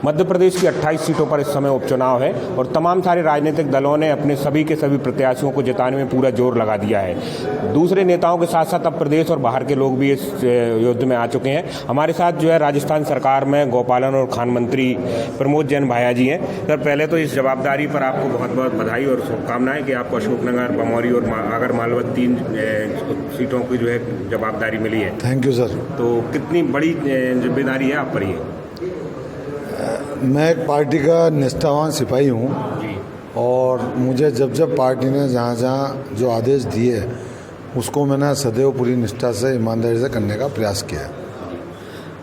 मध्य प्रदेश की 28 सीटों पर इस समय उपचुनाव है और तमाम सारे राजनीतिक दलों ने अपने सभी के सभी प्रत्याशियों को जिताने में पूरा जोर लगा दिया है। दूसरे नेताओं के साथ साथ अब प्रदेश और बाहर के लोग भी इस युद्ध में आ चुके हैं। हमारे साथ जो है राजस्थान सरकार में गौपालन और खान मंत्री प्रमोद जैन भाया जी हैं। सर, पहले तो इस जवाबदारी पर आपको बहुत बहुत बधाई और शुभकामनाएं कि आपको अशोकनगर, बमौरी और आगर मालवा 3 सीटों की जो है जवाबदारी मिली है। Thank you sir. तो कितनी बड़ी जिम्मेदारी है आप पर ये? मैं एक पार्टी का निष्ठावान सिपाही हूँ और मुझे जब जब पार्टी ने जहाँ जहाँ जो आदेश दिए उसको मैंने सदैव पूरी निष्ठा से, ईमानदारी से करने का प्रयास किया है।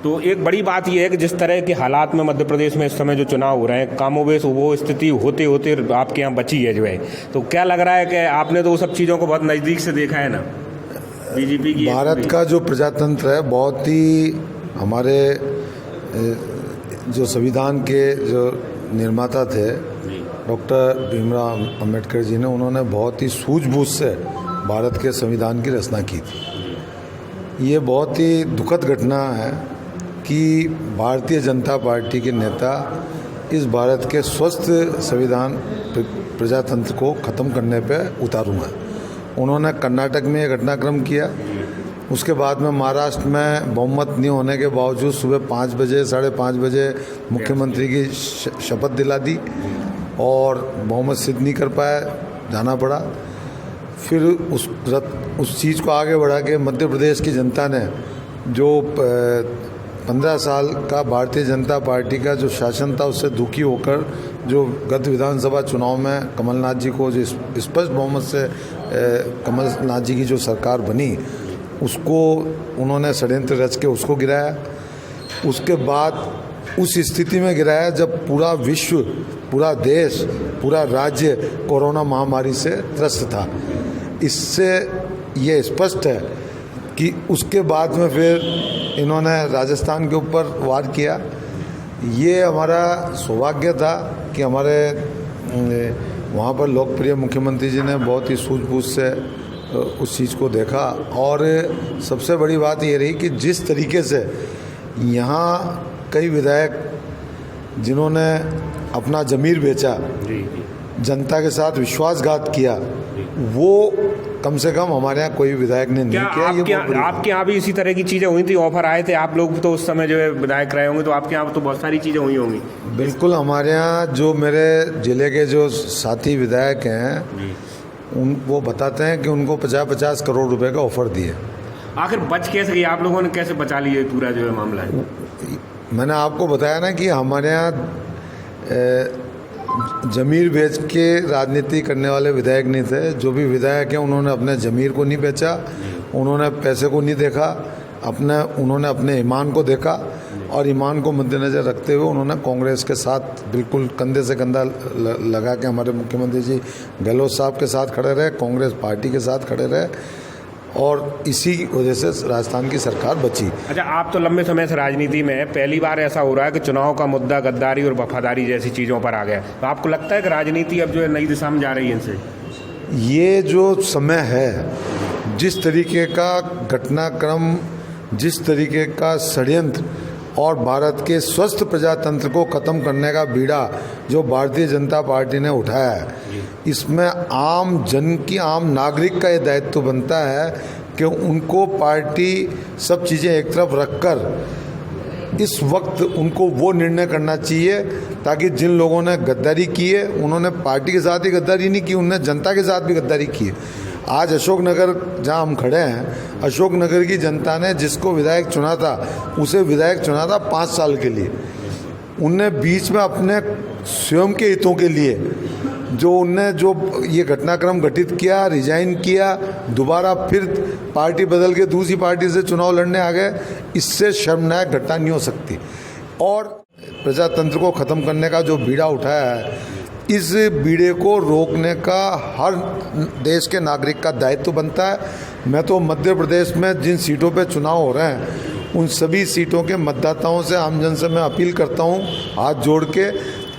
तो एक बड़ी बात यह है कि जिस तरह के हालात में मध्य प्रदेश में इस समय जो चुनाव हो रहे हैं, कामोबेश वो स्थिति होते होते आपके यहाँ बची है जो है, तो क्या लग रहा है कि आपने तो वो सब चीज़ों को बहुत नज़दीक से देखा है ना? बीजेपी की भारत का जो प्रजातंत्र है, बहुत ही हमारे जो संविधान के जो निर्माता थे डॉक्टर भीमराव अंबेडकर जी ने, उन्होंने बहुत ही सूझबूझ से भारत के संविधान की रचना की थी। ये बहुत ही दुखद घटना है कि भारतीय जनता पार्टी के नेता इस भारत के स्वस्थ संविधान प्रजातंत्र को ख़त्म करने पे उतारू हैं। उन्होंने कर्नाटक में ये घटनाक्रम किया, उसके बाद में महाराष्ट्र में बहुमत नहीं होने के बावजूद सुबह 5 बजे 5:30 बजे मुख्यमंत्री की शपथ दिला दी और बहुमत सिद्ध नहीं कर पाया, जाना पड़ा। फिर उस चीज़ को आगे बढ़ा के मध्य प्रदेश की जनता ने जो 15 साल का भारतीय जनता पार्टी का जो शासन था उससे दुखी होकर जो गत विधानसभा चुनाव में कमलनाथ जी को जो स्पष्ट बहुमत से कमलनाथ जी की जो सरकार बनी, उसको उन्होंने षड्यंत्र रच के उसको गिराया। उसके बाद उस स्थिति में गिराया जब पूरा विश्व, पूरा देश, पूरा राज्य कोरोना महामारी से त्रस्त था। इससे ये स्पष्ट है कि उसके बाद में फिर इन्होंने राजस्थान के ऊपर वार किया। ये हमारा सौभाग्य था कि हमारे वहाँ पर लोकप्रिय मुख्यमंत्री जी ने बहुत ही सूझबूझ से उस चीज़ को देखा और सबसे बड़ी बात ये रही कि जिस तरीके से यहाँ कई विधायक जिन्होंने अपना ज़मीर बेचा, जनता के साथ विश्वासघात किया, वो कम से कम हमारे यहाँ कोई विधायक ने नहीं किया। आपके यहाँ भी इसी तरह की चीज़ें हुई थी? ऑफर आए थे, आप लोग तो उस समय जो है विधायक रहे होंगे, तो आपके यहाँ तो बहुत सारी चीज़ें हुई होंगी। बिल्कुल, हमारे यहाँ जो मेरे ज़िले के जो साथी विधायक हैं वो बताते हैं कि उनको 50-50 करोड़ रुपए का ऑफर दिए। आखिर बच कैसे गई? आप लोगों ने कैसे बचा लिया पूरा जो है मामला है? मैंने आपको बताया ना कि हमारे यहाँ ज़मीर बेच के राजनीति करने वाले विधायक नहीं थे। जो भी विधायक हैं उन्होंने अपने ज़मीर को नहीं बेचा, उन्होंने पैसे को नहीं देखा, उन्होंने अपने ईमान को देखा और ईमान को मद्देनज़र रखते हुए उन्होंने कांग्रेस के साथ बिल्कुल कंधे से कंधा लगा के हमारे मुख्यमंत्री जी गहलोत साहब के साथ खड़े रहे, कांग्रेस पार्टी के साथ खड़े रहे और इसी वजह से राजस्थान की सरकार बची। अच्छा, आप तो लंबे समय से राजनीति में है, पहली बार ऐसा हो रहा है कि चुनाव का मुद्दा गद्दारी और वफादारी जैसी चीज़ों पर आ गया, तो आपको लगता है कि राजनीति अब जो है नई दिशा में जा रही है इनसे? ये जो समय है, जिस तरीके का घटनाक्रम, जिस तरीके का षड्यंत्र और भारत के स्वस्थ प्रजातंत्र को ख़त्म करने का बीड़ा जो भारतीय जनता पार्टी ने उठाया है, इसमें आम जन की, आम नागरिक का ये दायित्व बनता है कि उनको पार्टी सब चीज़ें एक तरफ रखकर इस वक्त उनको वो निर्णय करना चाहिए ताकि जिन लोगों ने गद्दारी की है, उन्होंने पार्टी के साथ ही गद्दारी नहीं की, उन्होंने जनता के साथ भी गद्दारी की है। आज अशोकनगर जहां हम खड़े हैं, अशोकनगर की जनता ने जिसको विधायक चुना था उसे विधायक चुना था 5 साल के लिए। उनने बीच में अपने स्वयं के हितों के लिए जो ये घटनाक्रम घटित किया, रिजाइन किया, दोबारा फिर पार्टी बदल के दूसरी पार्टी से चुनाव लड़ने आ गए, इससे शर्मनाक घटना नहीं हो सकती। और प्रजातंत्र को ख़त्म करने का जो बीड़ा उठाया है, इस बीड़े को रोकने का हर देश के नागरिक का दायित्व बनता है। मैं तो मध्य प्रदेश में जिन सीटों पे चुनाव हो रहे हैं उन सभी सीटों के मतदाताओं से, आमजन से मैं अपील करता हूं हाथ जोड़ के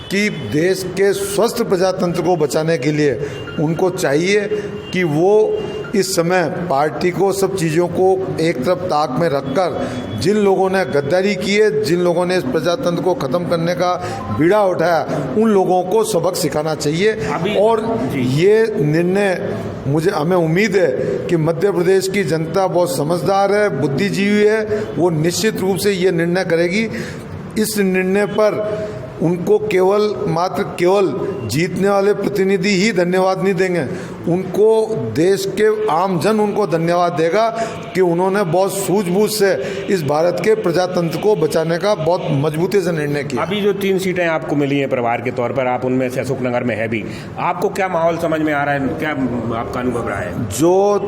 कि देश के स्वस्थ प्रजातंत्र को बचाने के लिए उनको चाहिए कि वो इस समय पार्टी को सब चीज़ों को एक तरफ ताक में रखकर जिन लोगों ने गद्दारी की है, जिन लोगों ने इस प्रजातंत्र को ख़त्म करने का बीड़ा उठाया, उन लोगों को सबक सिखाना चाहिए। और ये निर्णय हमें उम्मीद है कि मध्य प्रदेश की जनता बहुत समझदार है, बुद्धिजीवी है, वो निश्चित रूप से ये निर्णय करेगी। इस निर्णय पर उनको केवल जीतने वाले प्रतिनिधि ही धन्यवाद नहीं देंगे, उनको देश के आम जन उनको धन्यवाद देगा कि उन्होंने बहुत सूझबूझ से इस भारत के प्रजातंत्र को बचाने का बहुत मजबूती से निर्णय किया। अभी जो 3 सीटें आपको मिली हैं प्रभार के तौर पर, आप उनमें से अशोकनगर में है भी, आपको क्या माहौल समझ में आ रहा है, क्या आपका अनुभव रहा है? जो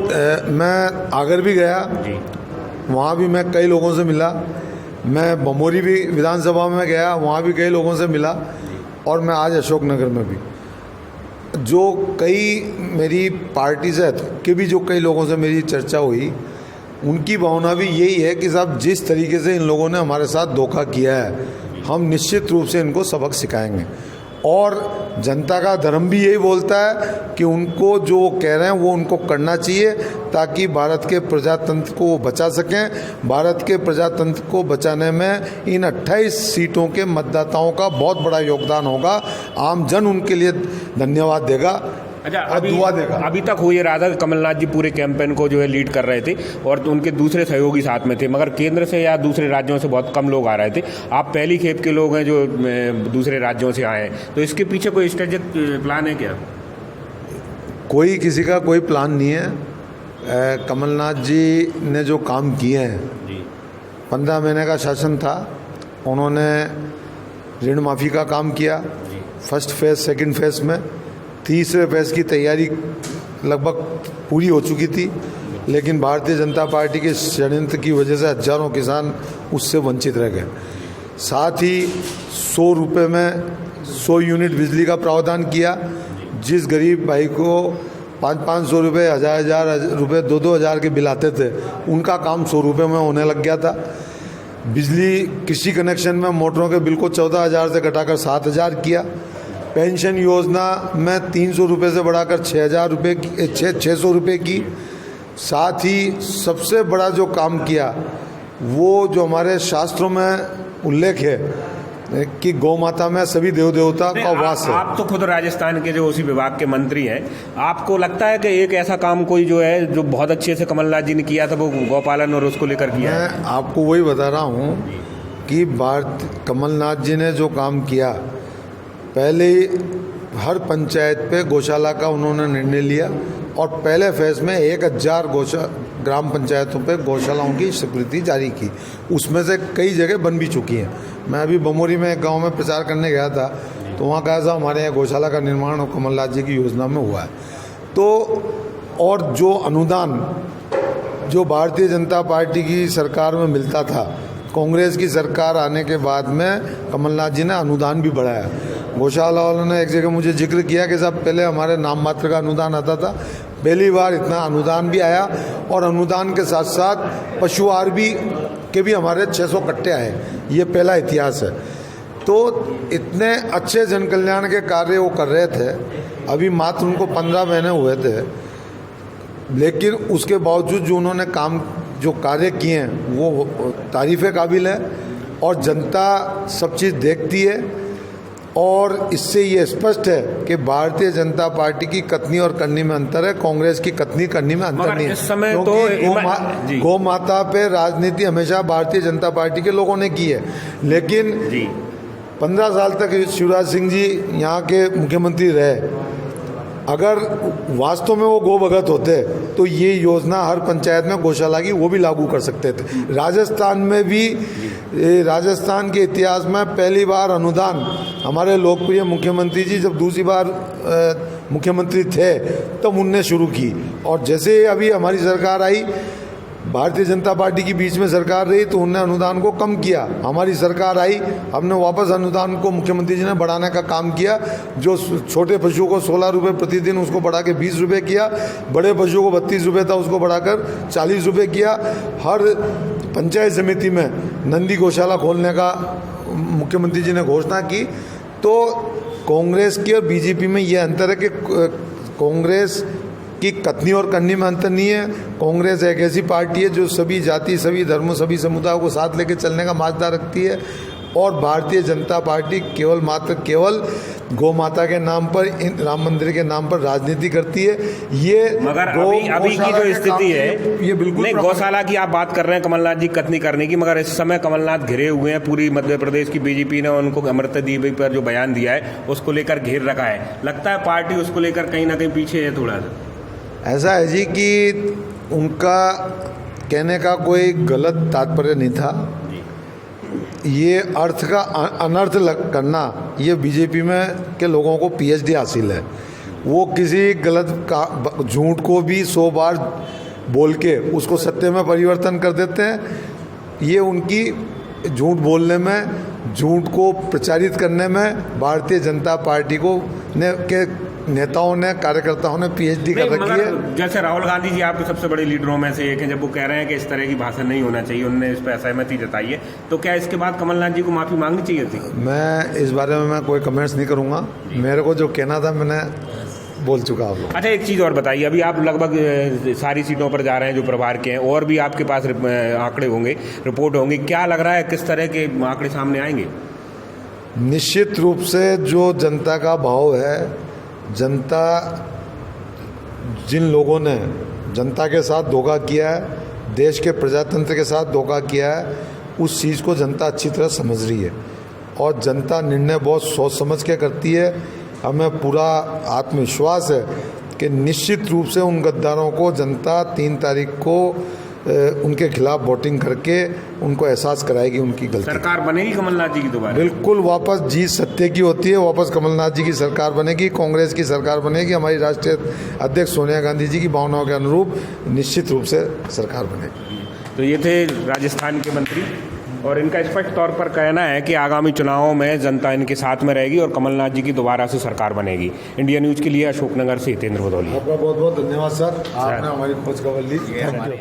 मैं आगर भी गया जी, वहाँ भी मैं कई लोगों से मिला, मैं बमोरी भी विधानसभा में गया, वहाँ भी कई लोगों से मिला, और मैं आज अशोकनगर में भी जो कई मेरी पार्टी से के भी जो कई लोगों से मेरी चर्चा हुई, उनकी भावना भी यही है कि साहब जिस तरीके से इन लोगों ने हमारे साथ धोखा किया है, हम निश्चित रूप से इनको सबक सिखाएंगे। और जनता का धर्म भी यही बोलता है कि उनको जो वो कह रहे हैं वो उनको करना चाहिए, ताकि भारत के प्रजातंत्र को वो बचा सकें। भारत के प्रजातंत्र को बचाने में इन 28 सीटों के मतदाताओं का बहुत बड़ा योगदान होगा। आम जन उनके लिए धन्यवाद देगा। अच्छा, अभी तक हो ये रहा था कि कमलनाथ जी पूरे कैंपेन को जो है लीड कर रहे थे और उनके दूसरे सहयोगी साथ में थे, मगर केंद्र से या दूसरे राज्यों से बहुत कम लोग आ रहे थे। आप पहली खेप के लोग हैं जो दूसरे राज्यों से आए हैं, तो इसके पीछे कोई स्ट्रेटेजिक प्लान है क्या? कोई किसी का कोई प्लान नहीं है। कमलनाथ जी ने जो काम किए हैं, 15 महीने का शासन था, उन्होंने ऋण माफ़ी का काम किया फर्स्ट फेज़, सेकंड फेज़ में। तीसरे फेज़ की तैयारी लगभग पूरी हो चुकी थी, लेकिन भारतीय जनता पार्टी के षड्यंत्र की वजह से हजारों किसान उससे वंचित रह गए। साथ ही 100 रुपये में 100 यूनिट बिजली का प्रावधान किया। जिस गरीब भाई को 500 रुपये, 1000 रुपये, 2,000 के बिल आते थे, उनका काम 100 रुपये में होने लग गया था। बिजली कृषि कनेक्शन में मोटरों के बिल को 14,000 से घटाकर 7,000 किया। पेंशन योजना में 300 रुपये से बढ़ाकर 6,000 रुपये की। साथ ही सबसे बड़ा जो काम किया वो जो हमारे शास्त्रों में उल्लेख है कि गौ माता में सभी देव देवता का वास है। आप तो खुद राजस्थान के जो उसी विभाग के मंत्री हैं, आपको लगता है कि एक ऐसा काम कोई जो है जो बहुत अच्छे से कमलनाथ जी ने किया था वो गौपालन और उसको लेकर किया है? मैं आपको वही बता रहा हूँ कि कमलनाथ जी ने जो काम किया, पहले हर पंचायत पे गौशाला का उन्होंने निर्णय लिया और पहले फेज़ में 1000 ग्राम पंचायतों पे गौशालाओं की स्वीकृति जारी की। उसमें से कई जगह बन भी चुकी हैं। मैं अभी बमोरी में एक गांव में प्रचार करने गया था, तो वहाँ कहा था हमारे यहाँ गौशाला का निर्माण और कमलनाथ जी की योजना में हुआ है। तो और जो अनुदान जो भारतीय जनता पार्टी की सरकार में मिलता था, कांग्रेस की सरकार आने के बाद में कमलनाथ जी ने अनुदान भी बढ़ाया। गौशाला वालों ने एक जगह मुझे जिक्र किया कि साहब पहले हमारे नाम मात्र का अनुदान आता था, पहली बार इतना अनुदान भी आया और अनुदान के साथ साथ पशु आहार के भी हमारे 600 कट्टे आए। ये पहला इतिहास है। तो इतने अच्छे जन कल्याण के कार्य वो कर रहे थे। अभी मात्र उनको 15 महीने हुए थे, लेकिन उसके बावजूद जो उन्होंने जो कार्य किए हैं वो तारीफ़ काबिल है और जनता सब चीज़ देखती है। और इससे ये स्पष्ट है कि भारतीय जनता पार्टी की कथनी और करनी में अंतर है, कांग्रेस की कथनी करनी में अंतर नहीं है। इस समय क्योंकि गौ माता पे राजनीति हमेशा भारतीय जनता पार्टी के लोगों ने की है, लेकिन 15 साल तक शिवराज सिंह जी यहाँ के मुख्यमंत्री रहे। अगर वास्तव में वो गो भगत होते तो ये योजना हर पंचायत में गौशाला की वो भी लागू कर सकते थे। राजस्थान में भी, राजस्थान के इतिहास में पहली बार अनुदान हमारे लोकप्रिय मुख्यमंत्री जी जब दूसरी बार मुख्यमंत्री थे तब उनने शुरू की। और जैसे अभी हमारी सरकार आई, भारतीय जनता पार्टी की बीच में सरकार रही, तो उन्होंने अनुदान को कम किया। हमारी सरकार आई, हमने वापस अनुदान को मुख्यमंत्री जी ने बढ़ाने का काम किया। जो छोटे पशुओं को 16 रुपये प्रतिदिन उसको बढ़ा के 20 रुपये किया, बड़े पशुओं को 32 रुपये था उसको बढ़ाकर 40 रुपये किया। हर पंचायत समिति में नंदी गौशाला खोलने का मुख्यमंत्री जी ने घोषणा की। तो कांग्रेस की और बीजेपी में ये अंतर है कि कांग्रेस कि कथनी और करनी में अंतर नहीं है। कांग्रेस एक ऐसी पार्टी है जो सभी जाति, सभी धर्मों, सभी समुदायों को साथ लेकर चलने का माजदा रखती है, और भारतीय जनता पार्टी केवल गौ माता के नाम पर, राम मंदिर के नाम पर राजनीति करती है। ये मगर अभी की जो स्थिति है, ये बिल्कुल नहीं, गौशाला की आप बात कर रहे हैं कमलनाथ जी कथनी करने की, मगर इस समय कमलनाथ घिरे हुए हैं। पूरी मध्य प्रदेश की बीजेपी ने उनको अमृता देवी पर जो बयान दिया है उसको लेकर घेर रखा है। लगता है पार्टी उसको लेकर कहीं ना कहीं पीछे है थोड़ा सा। ऐसा है जी कि उनका कहने का कोई गलत तात्पर्य नहीं था। ये अर्थ का अनर्थ करना, ये बीजेपी में के लोगों को पीएचडी हासिल है। वो किसी गलत का झूठ को भी 100 बार बोल के उसको सत्य में परिवर्तन कर देते हैं। ये उनकी झूठ बोलने में, झूठ को प्रचारित करने में भारतीय जनता पार्टी के नेताओं ने, कार्यकर्ताओं ने पीएचडी कर रखी है। जैसे राहुल गांधी जी आपके सबसे बड़े लीडरों में से एक हैं, जब वो कह रहे हैं कि इस तरह की भाषण नहीं होना चाहिए, उन्होंने इस पर असहमति जताई है, तो क्या इसके बाद कमलनाथ जी को माफ़ी मांगनी चाहिए थी? मैं इस बारे में मैं कोई कमेंट्स नहीं करूंगा। मेरे को जो कहना था मैंने बोल चुका हूँ। अच्छा, एक चीज़ और बताइए, अभी आप लगभग सारी सीटों पर जा रहे हैं जो प्रभार के हैं, और भी आपके पास आंकड़े होंगे, रिपोर्ट होंगी, क्या लग रहा है किस तरह के आंकड़े सामने आएंगे? निश्चित रूप से जो जनता का भाव है, जनता, जिन लोगों ने जनता के साथ धोखा किया है, देश के प्रजातंत्र के साथ धोखा किया है, उस चीज़ को जनता अच्छी तरह समझ रही है, और जनता निर्णय बहुत सोच समझ के करती है। हमें पूरा आत्मविश्वास है कि निश्चित रूप से उन गद्दारों को जनता 3 तारीख को उनके खिलाफ वोटिंग करके उनको एहसास कराएगी उनकी गलती। सरकार बनेगी कमलनाथ जी की दोबारा? बिल्कुल, वापस जीत सत्य की होती है, वापस कमलनाथ जी की सरकार बनेगी, कांग्रेस की सरकार बनेगी। हमारी राष्ट्रीय अध्यक्ष सोनिया गांधी जी की भावनाओं के अनुरूप निश्चित रूप से सरकार बनेगी। तो ये थे राजस्थान के मंत्री, और इनका स्पष्ट तौर पर कहना है कि आगामी चुनावों में जनता इनके साथ में रहेगी और कमलनाथ जी की दोबारा से सरकार बनेगी। इंडिया न्यूज़ के लिए अशोकनगर से हितेंद्र भदौली। आपका बहुत बहुत धन्यवाद सर, आपने हमारी खोज खबर ली।